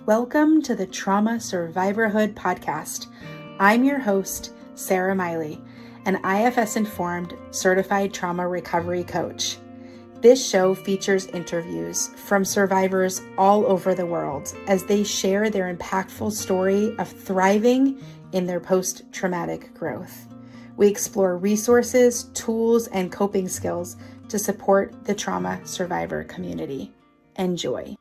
Welcome to the Trauma Survivorhood podcast. I'm your host, Sarah Miley, an IFS-informed certified trauma recovery coach. This show features interviews from survivors all over the world as they share their impactful story of thriving in their post-traumatic growth. We explore resources, tools, and coping skills to support the trauma survivor community. Enjoy.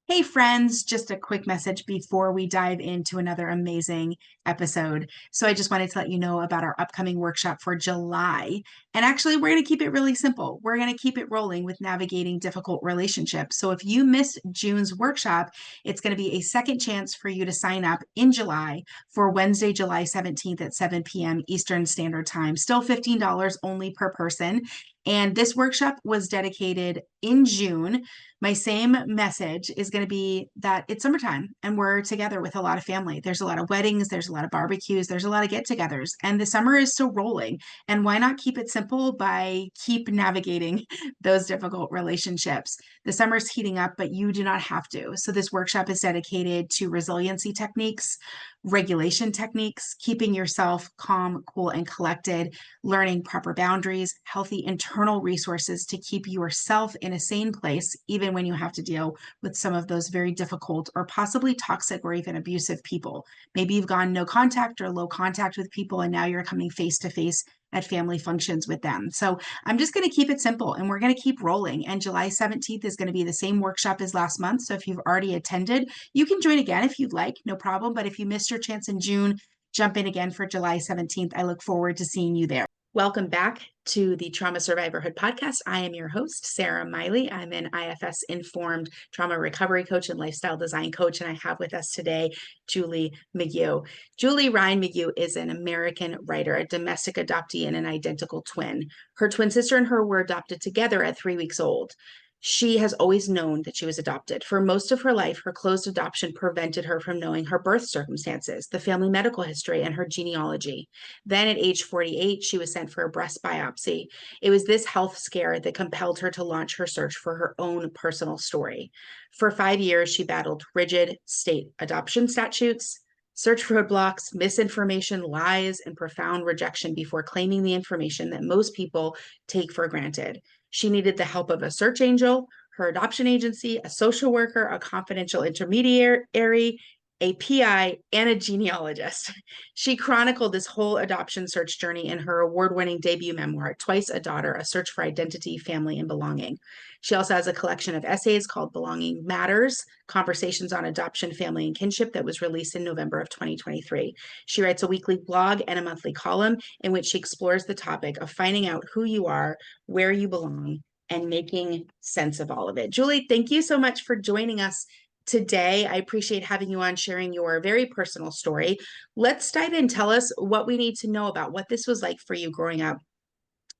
Hey friends, just a quick message before we dive into another amazing episode. So I just wanted to let you know about our upcoming workshop for July. And actually, we're going to keep it really simple. We're going to keep it rolling with navigating difficult relationships. So if you missed June's workshop, it's going to be a second chance for you to sign up in July for Wednesday, July 17th at 7 p.m. Eastern Standard Time. Still $15 only per person. And this workshop was dedicated in June. My same message is going to be that it's summertime and we're together with a lot of family. There's a lot of weddings, there's a lot of barbecues, there's a lot of get-togethers, and the summer is still rolling. And why not keep it simple by keep navigating those difficult relationships? The summer's heating up, but you do not have to. So this workshop is dedicated to resiliency techniques, regulation techniques, keeping yourself calm, cool, and collected, learning proper boundaries, healthy internal resources to keep yourself in a sane place, even when you have to deal with some of those very difficult or possibly toxic or even abusive people. Maybe you've gone no contact or low contact with people, and now you're coming face to face at family functions with them. So I'm just going to keep it simple and we're going to keep rolling. And July 17th is going to be the same workshop as last month. So if you've already attended, you can join again if you'd like, no problem. But if you missed your chance in June, jump in again for July 17th. I look forward to seeing you there. Welcome back to the Trauma Survivorhood podcast. I am your host, Sarah Miley. I'm an IFS-informed trauma recovery coach and lifestyle design coach, and I have with us today Julie McGue. Julie Ryan McGue is an American writer, a domestic adoptee, and an identical twin. Her twin sister and her were adopted together at 3 weeks old. She has always known that she was adopted. For most of her life, her closed adoption prevented her from knowing her birth circumstances, the family medical history, and her genealogy. Then at age 48, she was sent for a breast biopsy. It was this health scare that compelled her to launch her search for her own personal story. For 5 years, she battled rigid state adoption statutes, search roadblocks, misinformation, lies, and profound rejection before claiming the information that most people take for granted. She needed the help of a search angel, her adoption agency, a social worker, a confidential intermediary, a PI, and a genealogist. She chronicled this whole adoption search journey in her award-winning debut memoir, Twice a Daughter, A Search for Identity, Family, and Belonging. She also has a collection of essays called Belonging Matters, Conversations on Adoption, Family, and Kinship that was released in November of 2023. She writes a weekly blog and a monthly column in which she explores the topic of finding out who you are, where you belong, and making sense of all of it. Julie, thank you so much for joining us today. I appreciate having you on, sharing your very personal story. Let's dive in. Tell us what we need to know about what this was like for you growing up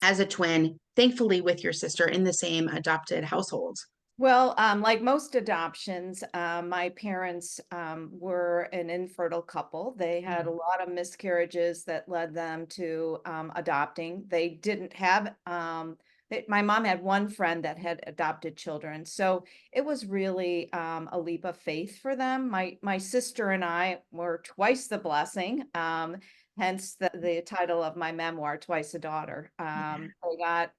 as a twin, thankfully with your sister in the same adopted household. Well, like most adoptions, my parents were an infertile couple. They had a lot of miscarriages that led them to adopting. They didn't have, my mom had one friend that had adopted children. So it was really a leap of faith for them. My sister and I were twice the blessing. Hence the title of my memoir, Twice a Daughter. They got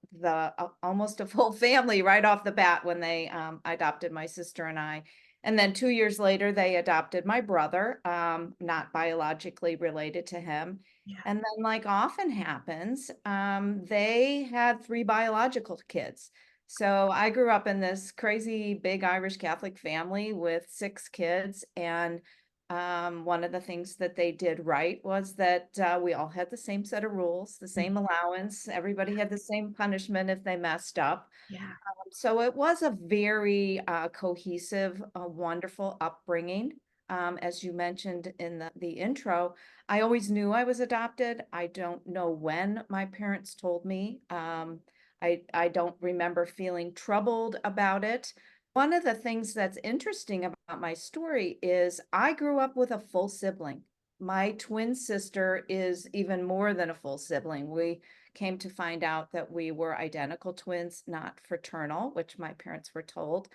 almost a full family right off the bat when they adopted my sister and I. And then 2 years later, they adopted my brother, not biologically related to him. Yeah. And then, like often happens, they had 3 biological kids. So I grew up in this crazy big Irish Catholic family with 6 kids. And one of the things that they did right was that we all had the same set of rules, the same allowance. Everybody had the same punishment if they messed up. Yeah. So it was a very cohesive, wonderful upbringing. As you mentioned in the intro, I always knew I was adopted. I don't know when my parents told me. I don't remember feeling troubled about it. One of the things that's interesting about my story is I grew up with a full sibling. My twin sister is even more than a full sibling. We came to find out that we were identical twins, not fraternal, which my parents were told.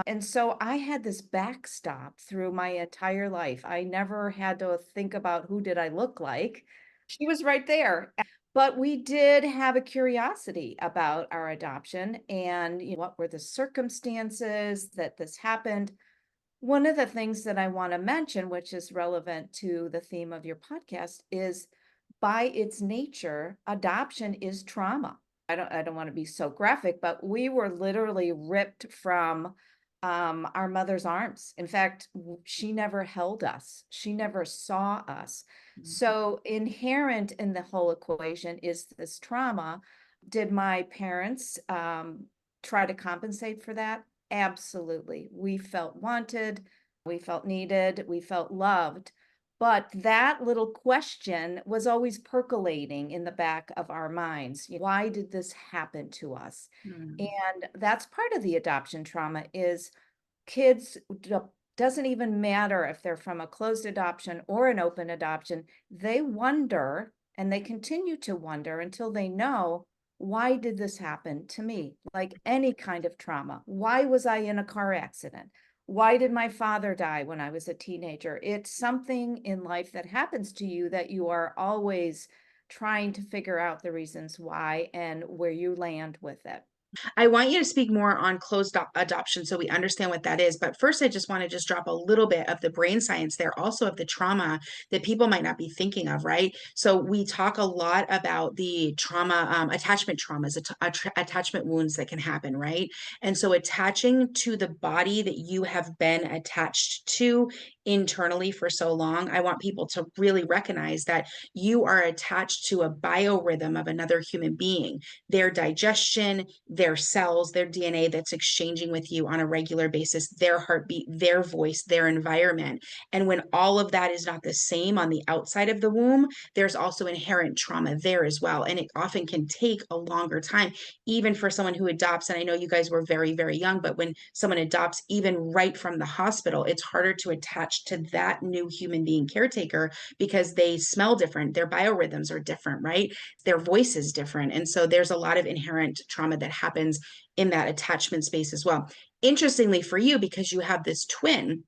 And so I had this backstop through my entire life. I never had to think about who did I look like. She was right there. But we did have a curiosity about our adoption and what were the circumstances that this happened. One of the things that I want to mention, which is relevant to the theme of your podcast, is by its nature, adoption is trauma. I don't want to be so graphic, but we were literally ripped from our mother's arms. In fact, she never held us. She never saw us. So inherent in the whole equation is this trauma. Did my parents try to compensate for that? Absolutely. We felt wanted, we felt needed, we felt loved. But that little question was always percolating in the back of our minds. Why did this happen to us? Mm. And that's part of the adoption trauma is kids doesn't even matter if they're from a closed adoption or an open adoption, they wonder and they continue to wonder until they know, why did this happen to me? Like any kind of trauma. Why was I in a car accident? Why did my father die when I was a teenager? It's something in life that happens to you that you are always trying to figure out the reasons why and where you land with it. I want you to speak more on closed adoption so we understand what that is. But first, I just want to just drop a little bit of the brain science there, also of the trauma that people might not be thinking of, right? So we talk a lot about the trauma, attachment traumas, attachment wounds that can happen, right? And so attaching to the body that you have been attached to internally for so long, I want people to really recognize that you are attached to a biorhythm of another human being, their digestion, their cells, their DNA that's exchanging with you on a regular basis, their heartbeat, their voice, their environment. And when all of that is not the same on the outside of the womb, there's also inherent trauma there as well. And it often can take a longer time, even for someone who adopts. And I know you guys were very, very young, but when someone adopts, even right from the hospital, it's harder to attach to that new human being caretaker because they smell different. Their biorhythms are different, right? Their voice is different. And so there's a lot of inherent trauma that happens in that attachment space as well. Interestingly for you, because you have this twin,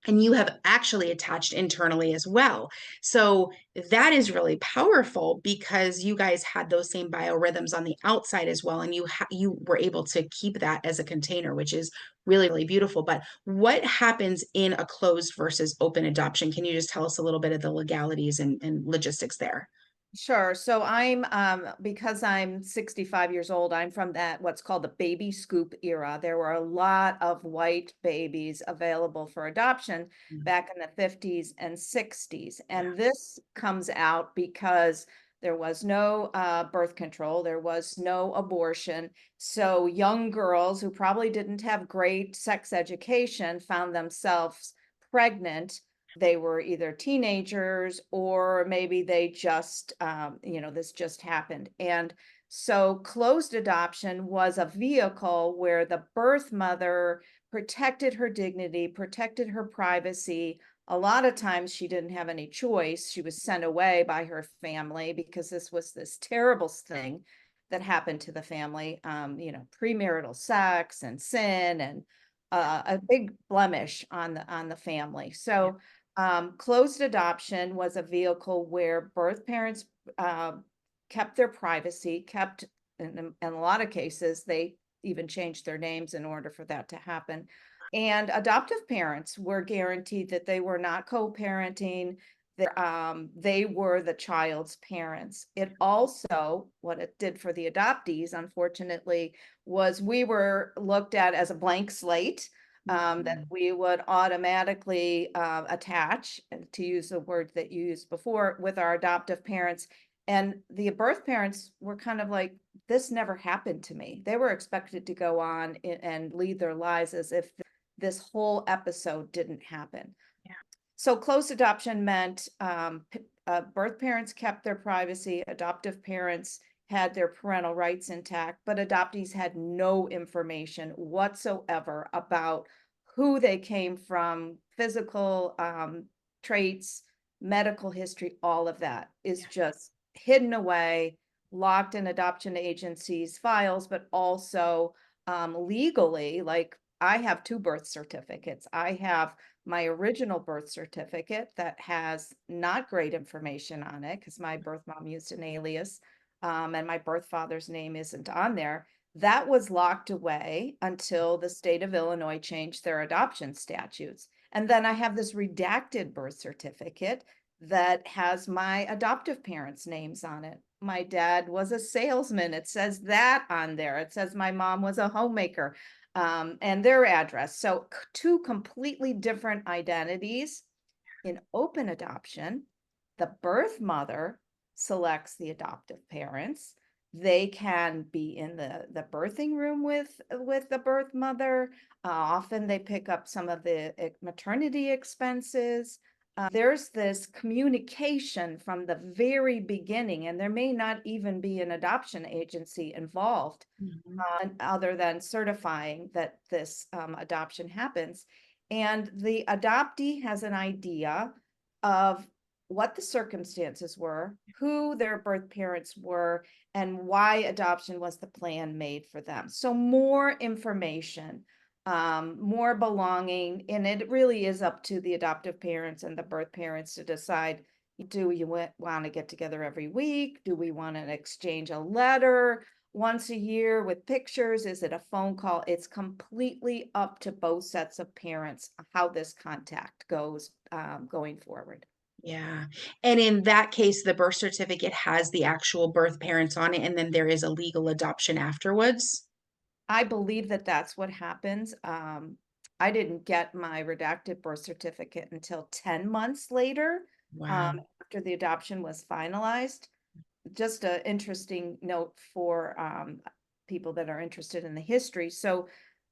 and you have actually attached internally as well. So that is really powerful because you guys had those same biorhythms on the outside as well. And you were able to keep that as a container, which is really, really beautiful. But what happens in a closed versus open adoption? Can you just tell us a little bit of the legalities and logistics there? Sure. So I'm because I'm 65 years old, I'm from that what's called the baby scoop era. There were a lot of white babies available for adoption Mm. back in the 50s and 60s. Yeah. And this comes out because there was no birth control, there was no abortion. So young girls who probably didn't have great sex education found themselves pregnant. They were either teenagers or maybe they just, this just happened. And so closed adoption was a vehicle where the birth mother protected her dignity, protected her privacy. A lot of times she didn't have any choice. She was sent away by her family because this was this terrible thing that happened to the family, premarital sex and sin and a big blemish on the family. Yeah. So closed adoption was a vehicle where birth parents uh, kept their privacy, kept, in a lot of cases, they even changed their names in order for that to happen. And adoptive parents were guaranteed that they were not co-parenting, they were the child's parents. It also, what it did for the adoptees, unfortunately, was we were looked at as a blank slate that we would automatically attach, to use the word that you used before, with our adoptive parents. And the birth parents were kind of like, this never happened to me. They were expected to go on and lead their lives as if this whole episode didn't happen. Yeah. So closed adoption meant birth parents kept their privacy, adoptive parents had their parental rights intact, but adoptees had no information whatsoever about who they came from, physical traits, medical history, all of that is just hidden away, locked in adoption agencies' files, but also legally, like I have two birth certificates. I have my original birth certificate that has not great information on it because my birth mom used an alias, and my birth father's name isn't on there. That was locked away until the state of Illinois changed their adoption statutes. And then I have this redacted birth certificate that has my adoptive parents' names on it. My dad was a salesman. It says that on there. It says my mom was a homemaker, and their address. So two completely different identities. In open adoption, the birth mother selects the adoptive parents. They can be in the birthing room with the birth mother. Often they pick up some of the maternity expenses. There's this communication from the very beginning, and there may not even be an adoption agency involved, other than certifying that this adoption happens. And the adoptee has an idea of what the circumstances were, who their birth parents were, and why adoption was the plan made for them. So more information, more belonging, and it really is up to the adoptive parents and the birth parents to decide, do you want to get together every week? Do we want to exchange a letter once a year with pictures? Is it a phone call? It's completely up to both sets of parents how this contact goes, going forward. Yeah. And in that case, the birth certificate has the actual birth parents on it, and then there is a legal adoption afterwards. I believe that that's what happens. I didn't get my redacted birth certificate until 10 months later, Wow. after the adoption was finalized. Just an interesting note for people that are interested in the history. So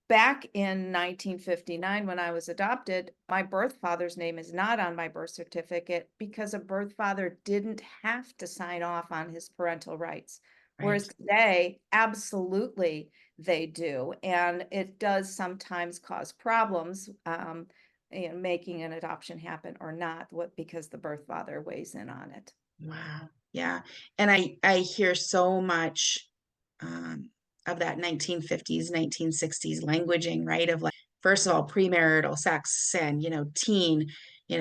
back in 1959, when I was adopted, my birth father's name is not on my birth certificate because a birth father didn't have to sign off on his parental rights. Right. Whereas today, absolutely they do. And it does sometimes cause problems, making an adoption happen or not, because the birth father weighs in on it. Wow. Yeah. And I hear so much um, of that 1950s, 1960s languaging, right? Of like, first of all, premarital sex, sin, teen,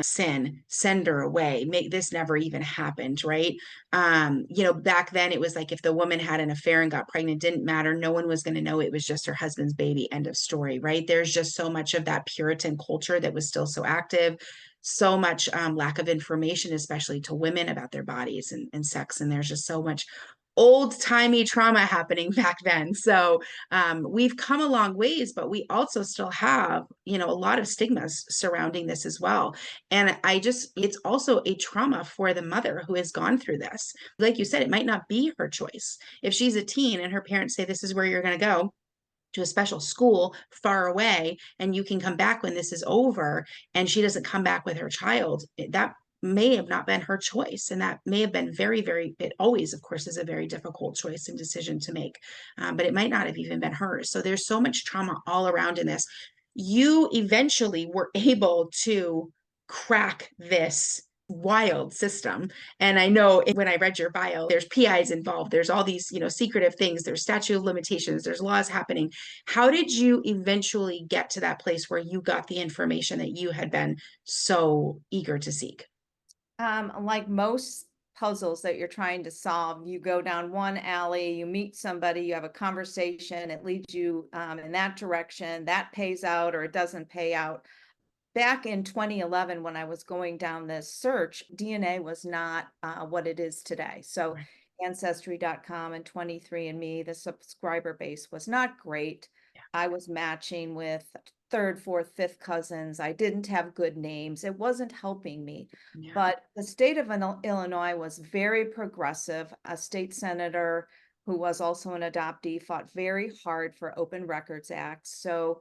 sin, send her away. Make this never even happened, right? Back then it was like if the woman had an affair and got pregnant, didn't matter. No one was going to know it was just her husband's baby. End of story, right? There's just so much of that Puritan culture that was still so active, so much lack of information, especially to women about their bodies and sex. And there's just so much old-timey trauma happening back then. So we've come a long ways, but we also still have, a lot of stigmas surrounding this as well. And it's also a trauma for the mother who has gone through this. Like you said, it might not be her choice. If she's a teen and her parents say, this is where you're going to go, to a special school far away, and you can come back when this is over, and she doesn't come back with her child, that may have not been her choice, and that may have been very, very, it always of course is a very difficult choice and decision to make, but it might not have even been hers. So there's so much trauma all around in this. You eventually were able to crack this wild system. And I know when I read your bio, there's PIs involved, there's all these, secretive things, there's statute of limitations, there's laws happening. How did you eventually get to that place where you got the information that you had been so eager to seek? Like most puzzles that you're trying to solve, you go down one alley, you meet somebody, you have a conversation, it leads you in that direction, that pays out or it doesn't pay out. Back in 2011, when I was going down this search, DNA was not what it is today. So Right. Ancestry.com and 23andMe, the subscriber base was not great. Yeah. I was matching with third, fourth, fifth cousins. I didn't have good names. It wasn't helping me. Yeah. But the state of Illinois was very progressive. A state senator who was also an adoptee fought very hard for Open Records Act. So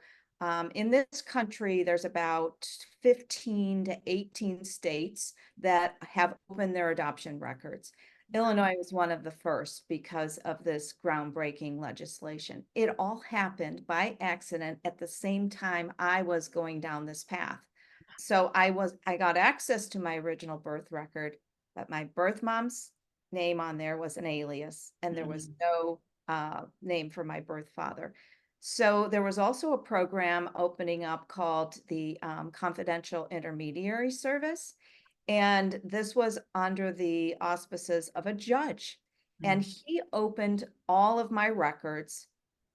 in this country, there's about 15 to 18 states that have opened their adoption records. Illinois was one of the first because of this groundbreaking legislation. It all happened by accident at the same time I was going down this path. So I got access to my original birth record, but my birth mom's name on there was an alias, and there was Mm. no name for my birth father. So there was also a program opening up called the Confidential Intermediary Service. And this was under the auspices of a judge. And Mm, he opened all of my records,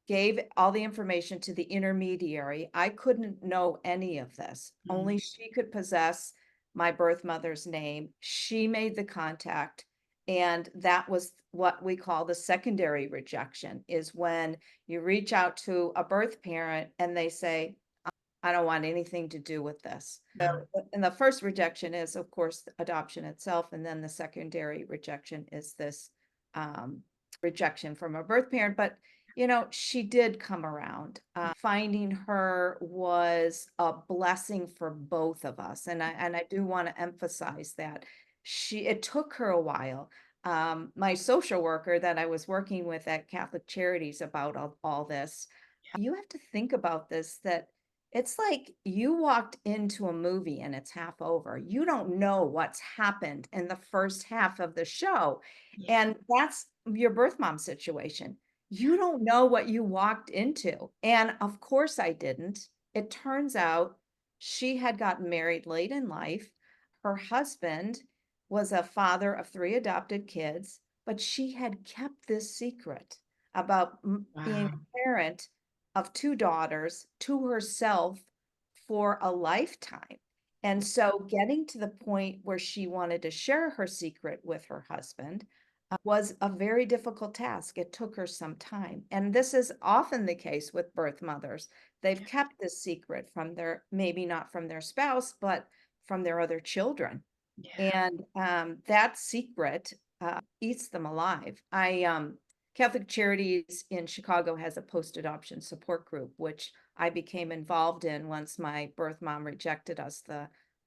gave all the information to the intermediary. I couldn't know any of this. mm, Only she could possess my birth mother's name. She made the contact. And that was what we call the secondary rejection, is when you reach out to a birth parent and they say, I don't want anything to do with this. So, wow. and the first rejection is, of course, adoption itself, and then the secondary rejection is this um, rejection from a birth parent. But she did come around. Finding her was a blessing for both of us, and I do want to emphasize that it took her a while. My social worker that I was working with at Catholic Charities about all this, you have to think about this, that it's like you walked into a movie and it's half over. You don't know what's happened in the first half of the show. Yeah. And that's your birth mom situation. You don't know what you walked into. And of course, I didn't. It turns out she had gotten married late in life. Her husband was a father of 3 adopted kids, but she had kept this secret about being Wow. a parent of 2 daughters to herself for a lifetime. And so getting to the point where she wanted to share her secret with her husband was a very difficult task. It took her some time. And this is often the case with birth mothers. They've kept this secret from maybe not from their spouse, but from their other children. Yeah. And that secret eats them alive. Catholic Charities in Chicago has a post-adoption support group, which I became involved in once my birth mom rejected us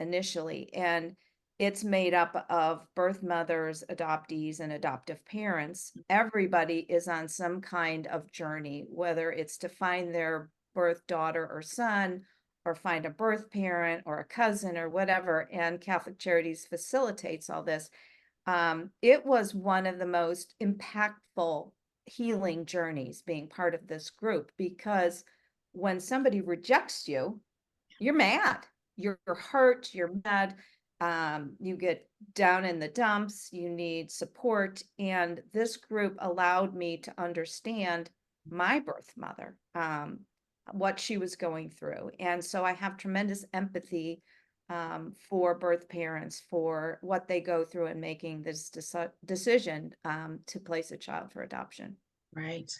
initially. And it's made up of birth mothers, adoptees, and adoptive parents. Everybody is on some kind of journey, whether it's to find their birth daughter or son, or find a birth parent or a cousin or whatever. And Catholic Charities facilitates all this. It was one of the most impactful healing journeys being part of this group, because when somebody rejects you, you're mad, you're hurt, you're mad, you get down in the dumps, you need support. And this group allowed me to understand my birth mother, what she was going through. And so I have tremendous empathy for birth parents, for what they go through in making this decision to place a child for adoption. Right.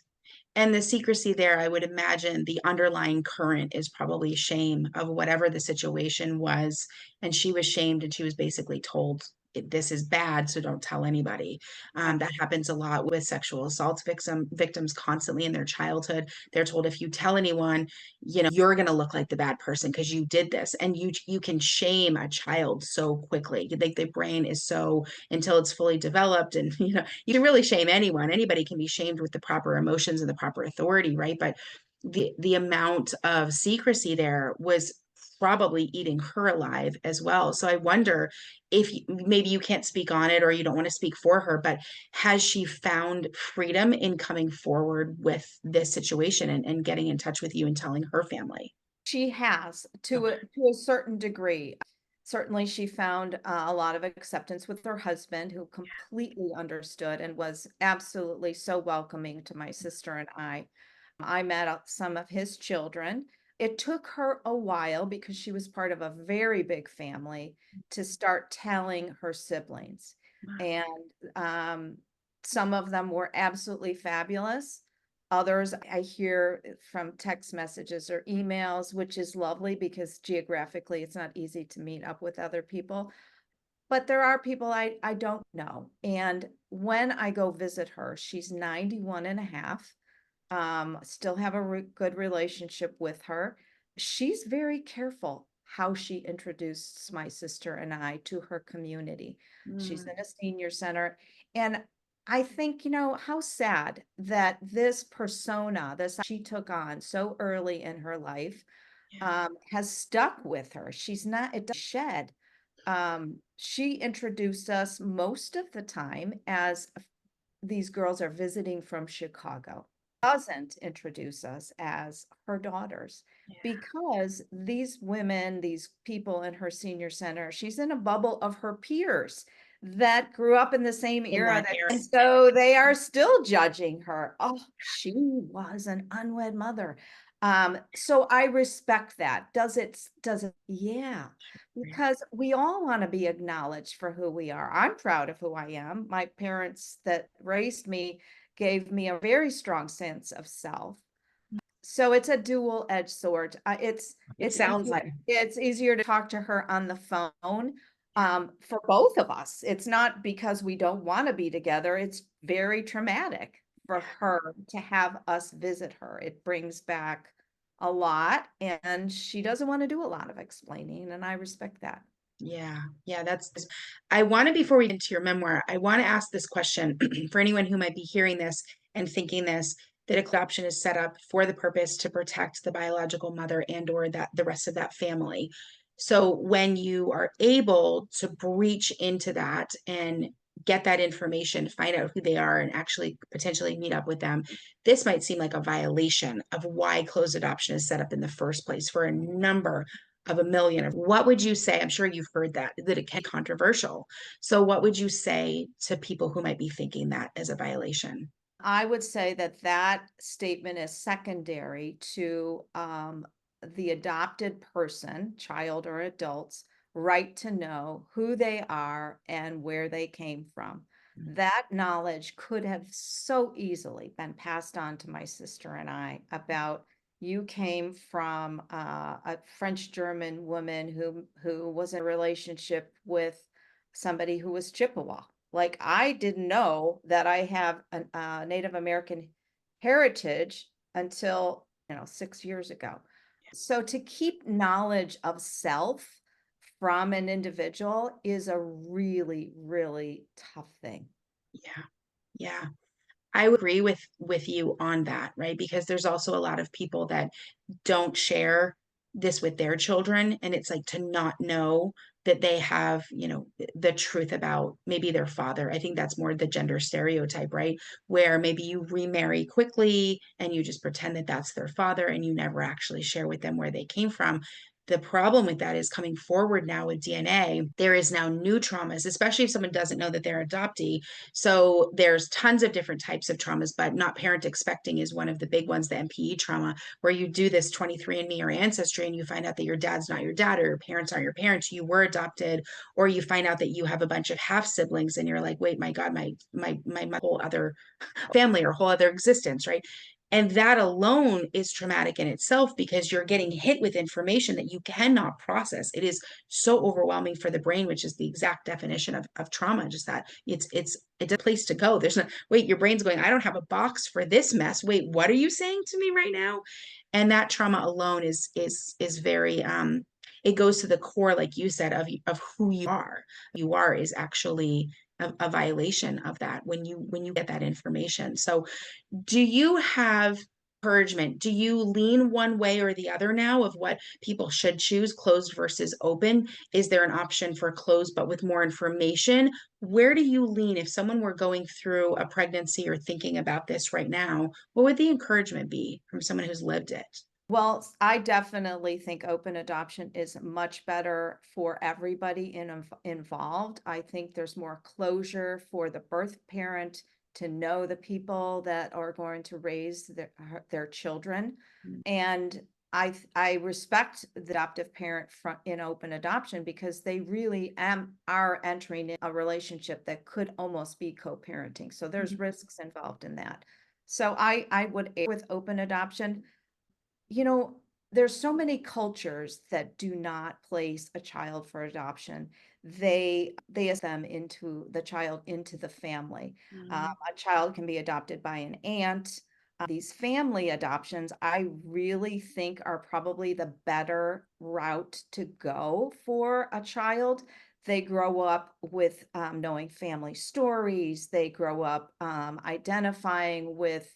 And the secrecy there, I would imagine the underlying current is probably shame of whatever the situation was. And she was shamed and she was basically told, this is bad, so don't tell anybody. Yeah. That happens a lot with sexual assault victims constantly in their childhood. They're told, if you tell anyone, you're going to look like the bad person because you did this. And you can shame a child so quickly. The brain is so, until it's fully developed, and you can really shame anyone. Anybody can be shamed with the proper emotions and the proper authority, right? But the amount of secrecy there was probably eating her alive as well. So I wonder if maybe you can't speak on it or you don't want to speak for her, but has she found freedom in coming forward with this situation and getting in touch with you and telling her family? She has, to Okay. a certain degree. Certainly, she found a lot of acceptance with her husband, who completely understood and was absolutely so welcoming to my sister and I. I met some of his children. It took her a while, because she was part of a very big family, to start telling her siblings. Wow. And some of them were absolutely fabulous. Others I hear from text messages or emails, which is lovely because geographically it's not easy to meet up with other people. But there are people I don't know. And when I go visit her, she's 91 and a half. Still have a good relationship with her. She's very careful how she introduces my sister and I to her community. She's Mm, in a senior center. And I think, how sad that this persona, this she took on so early in her life, yeah. has stuck with her. It doesn't shed. She introduced us most of the time as these girls are visiting from Chicago. doesn't introduce us as her daughters Yeah. because these women, these people in her senior center, she's in a bubble of her peers that grew up in the same In era that era. and so they are still judging her. Oh, she was an unwed mother. So I respect that. Does it, yeah, because we all want to be acknowledged for who we are. I'm proud of who I am. My parents that raised me gave me a very strong sense of self. So it's a dual-edged sword. It sounds like. It's easier to talk to her on the phone for both of us. It's not because we don't want to be together. It's very traumatic for her to have us visit her. It brings back a lot, and she doesn't want to do a lot of explaining, and I respect that. Yeah, yeah, I want to, before we get into your memoir, I want to ask this question for anyone who might be hearing this and thinking this, that adoption is set up for the purpose to protect the biological mother and or that the rest of that family. So when you are able to breach into that and get that information, find out who they are and actually potentially meet up with them, this might seem like a violation of why closed adoption is set up in the first place for a number of a million. What would you say? I'm sure you've heard that it can be controversial. So what would you say to people who might be thinking that as a violation? I would say that that statement is secondary to the adopted person, child or adult's right to know who they are and where they came from. That knowledge could have so easily been passed on to my sister and I about you came from a French-German woman who was in a relationship with somebody who was Chippewa. Like I didn't know that I have a Native American heritage until, 6 years ago. So to keep knowledge of self from an individual is a really, really tough thing. Yeah. Yeah. I would agree with you on that, right? Because there's also a lot of people that don't share this with their children, and it's like to not know that they have, the truth about maybe their father. I think that's more the gender stereotype, right? Where maybe you remarry quickly and you just pretend that that's their father and you never actually share with them where they came from. The problem with that is coming forward now with DNA, there is now new traumas, especially if someone doesn't know that they're adoptee. So there's tons of different types of traumas, but not parent expecting is one of the big ones, the MPE trauma, where you do this 23andMe or ancestry and you find out that your dad's not your dad or your parents aren't your parents, you were adopted, or you find out that you have a bunch of half siblings and you're like, wait, my God, my whole other family or whole other existence, right? And that alone is traumatic in itself because you're getting hit with information that you cannot process. It is so overwhelming for the brain, which is the exact definition of trauma, just that it's a place to go. There's no, wait, your brain's going, I don't have a box for this mess. Wait, what are you saying to me right now? And that trauma alone is very it goes to the core, like you said, of who you are. You are is actually a violation of that when you get that information. So do you have encouragement? Do you lean one way or the other now of what people should choose, closed versus open? Is there an option for closed but with more information? Where do you lean if someone were going through a pregnancy or thinking about this right now? What would the encouragement be from someone who's lived it? Well, I definitely think open adoption is much better for everybody involved. I think there's more closure for the birth parent to know the people that are going to raise their children. And I respect the adoptive parent in open adoption because they really are entering in a relationship that could almost be co-parenting. So there's risks involved in that. So I would err with open adoption. There's so many cultures that do not place a child for adoption. They them into the child into the family. A child can be adopted by an aunt. These family adoptions, I really think are probably the better route to go for a child. They grow up with knowing family stories. They grow up identifying with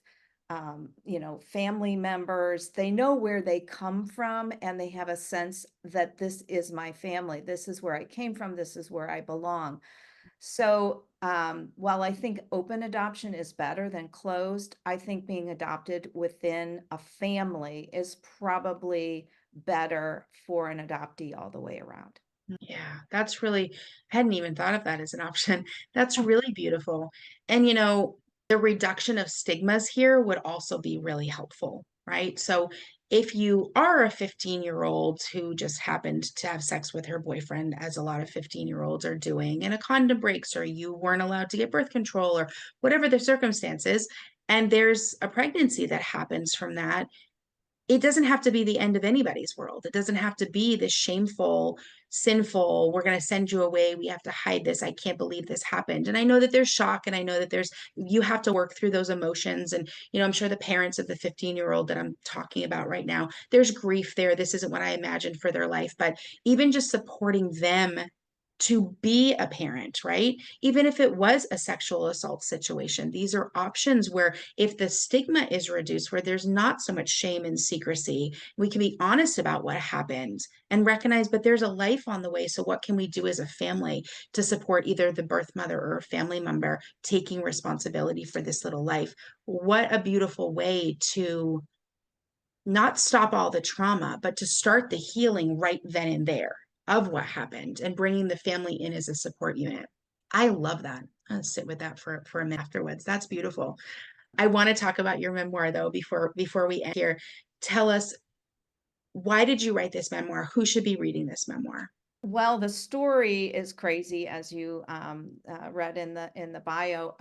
family members. They know where they come from and they have a sense that this is my family. This is where I came from. This is where I belong. So while I think open adoption is better than closed, I think being adopted within a family is probably better for an adoptee all the way around. Yeah, that's really, I hadn't even thought of that as an option. That's really beautiful. And, the reduction of stigmas here would also be really helpful, right? So if you are a 15-year-old who just happened to have sex with her boyfriend, as a lot of 15-year-olds are doing, and a condom breaks, or you weren't allowed to get birth control, or whatever the circumstances, and there's a pregnancy that happens from that, it doesn't have to be the end of anybody's world. It doesn't have to be this shameful, sinful, we're going to send you away. We have to hide this. I can't believe this happened. And I know that there's shock, and I know that you have to work through those emotions. And, I'm sure the parents of the 15-year-old that I'm talking about right now, there's grief there. This isn't what I imagined for their life, but even just supporting them to be a parent, right? Even if it was a sexual assault situation, these are options where if the stigma is reduced, where there's not so much shame and secrecy, we can be honest about what happened and recognize, but there's a life on the way. So what can we do as a family to support either the birth mother or a family member taking responsibility for this little life? What a beautiful way to not stop all the trauma, but to start the healing right then and there of what happened and bringing the family in as a support unit. I love that. I'll sit with that for a minute afterwards. That's beautiful. I want to talk about your memoir though before we end here. Tell us, why did you write this memoir? Who should be reading this memoir? Well, the story is crazy, as you read in the bio.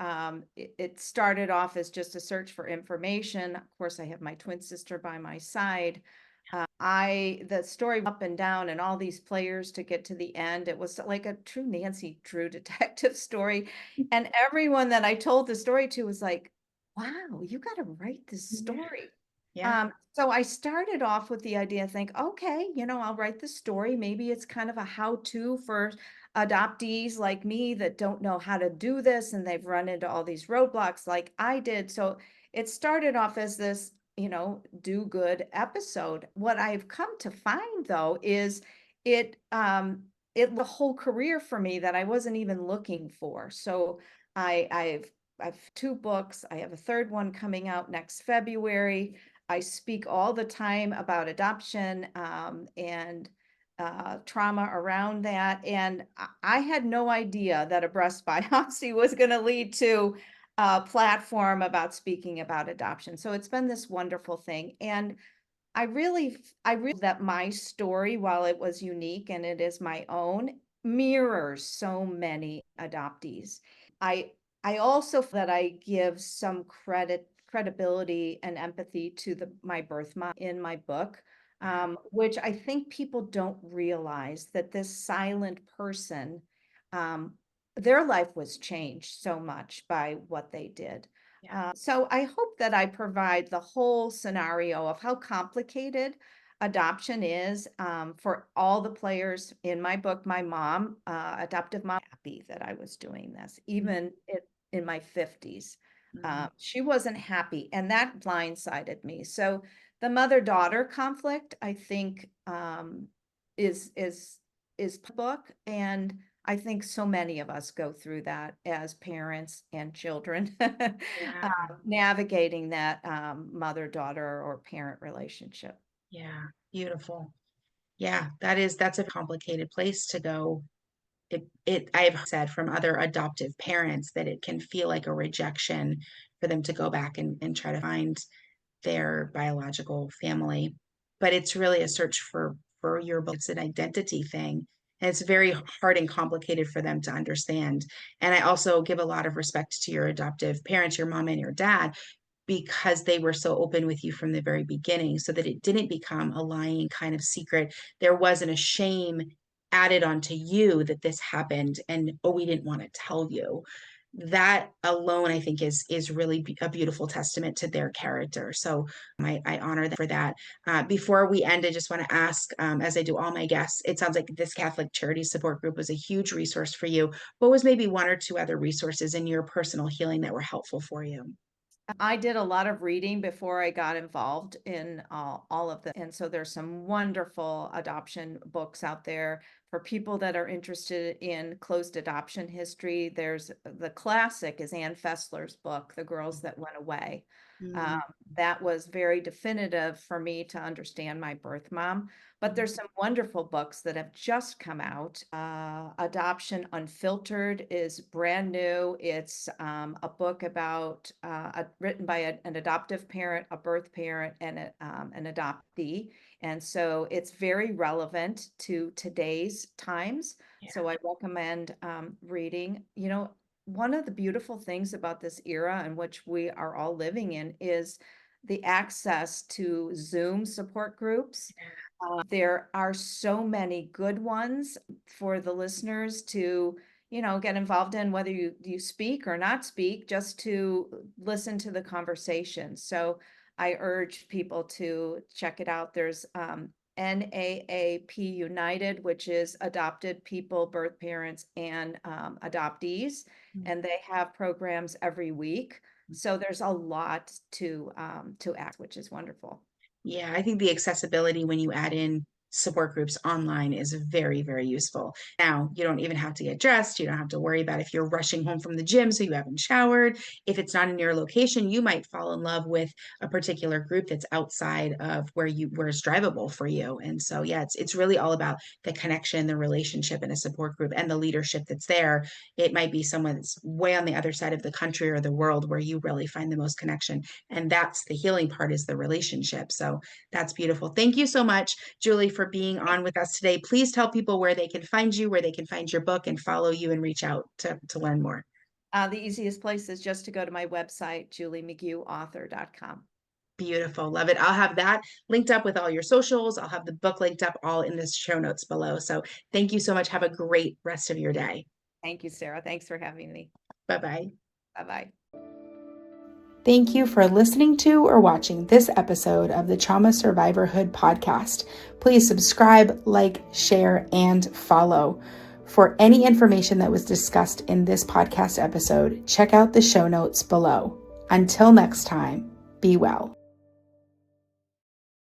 It started off as just a search for information. Of course, I have my twin sister by my side. The story up and down and all these players to get to the end. It was like a true Nancy Drew detective story. And everyone that I told the story to was like, wow, you got to write this story. Yeah. So I started off with the idea, think, okay, I'll write the story. Maybe it's kind of a how-to for adoptees like me that don't know how to do this, and they've run into all these roadblocks like I did. So it started off as this, do good episode. What I've come to find though is it the whole career for me that I wasn't even looking for. So I've two books. I have a third one coming out next February. I speak all the time about adoption and trauma around that. And I had no idea that a breast biopsy was going to lead to a platform about speaking about adoption. So it's been this wonderful thing. And I really that my story, while it was unique and it is my own, mirrors so many adoptees. I I also feel that I give some credibility and empathy to my birth mom in my book, which I think people don't realize that this silent person, um, their life was changed so much by what they did. Yeah. So I hope that I provide the whole scenario of how complicated adoption is for all the players in my book. My mom, adoptive mom, happy that I was doing this, even in my 50s. Mhm. She wasn't happy, and that blindsided me. So the mother-daughter conflict, I think, is book, and I think so many of us go through that as parents and children, Yeah. navigating that mother-daughter or parent relationship. Yeah. Beautiful. Yeah, that's a complicated place to go. I've said from other adoptive parents that it can feel like a rejection for them to go back and try to find their biological family. But it's really a search for your, it's an identity thing. And it's very hard and complicated for them to understand. And I also give a lot of respect to your adoptive parents, your mom and your dad, because they were so open with you from the very beginning so that it didn't become a lying kind of secret. There wasn't a shame added onto you that this happened and, oh, we didn't want to tell you. That alone, I think, is really a beautiful testament to their character. So I honor them for that. Before we end, I just want to ask, as I do all my guests, it sounds like this Catholic Charity Support Group was a huge resource for you. What was maybe one or two other resources in your personal healing that were helpful for you? I did a lot of reading before I got involved in all of them. And so there's some wonderful adoption books out there. For people that are interested in closed adoption history, there's the classic is Ann Fessler's book, The Girls That Went Away. Mm. That was very definitive for me to understand my birth mom. But there's some wonderful books that have just come out. Adoption Unfiltered is brand new. It's a book about written by an adoptive parent, a birth parent, and an adoptee. And so it's very relevant to today's times. Yeah. So I recommend reading. One of the beautiful things about this era in which we are all living in is the access to Zoom support groups. There are so many good ones for the listeners to, get involved in, whether you speak or not speak, just to listen to the conversation. So I urge people to check it out. There's NAAP United, which is adopted people, birth parents, and adoptees, and they have programs every week. So there's a lot to act, which is wonderful. Yeah, I think the accessibility when you add in support groups online is very, very useful. Now, you don't even have to get dressed. You don't have to worry about if you're rushing home from the gym so you haven't showered. If it's not in your location, you might fall in love with a particular group that's outside of where it's drivable for you. And so, yeah, it's really all about the connection, the relationship in a support group and the leadership that's there. It might be someone that's way on the other side of the country or the world where you really find the most connection. And that's the healing part, is the relationship. So that's beautiful. Thank you so much, Julie, for being on with us today. Please tell people where they can find you, where they can find your book and follow you and reach out to learn more. The easiest place is just to go to my website, juliemcgueauthor.com. Beautiful. Love it. I'll have that linked up with all your socials. I'll have the book linked up all in the show notes below. So thank you so much. Have a great rest of your day. Thank you, Sarah. Thanks for having me. Bye-bye. Bye-bye. Thank you for listening to or watching this episode of the Trauma Survivorhood podcast. Please subscribe, like, share, and follow. For any information that was discussed in this podcast episode, check out the show notes below. Until next time, be well.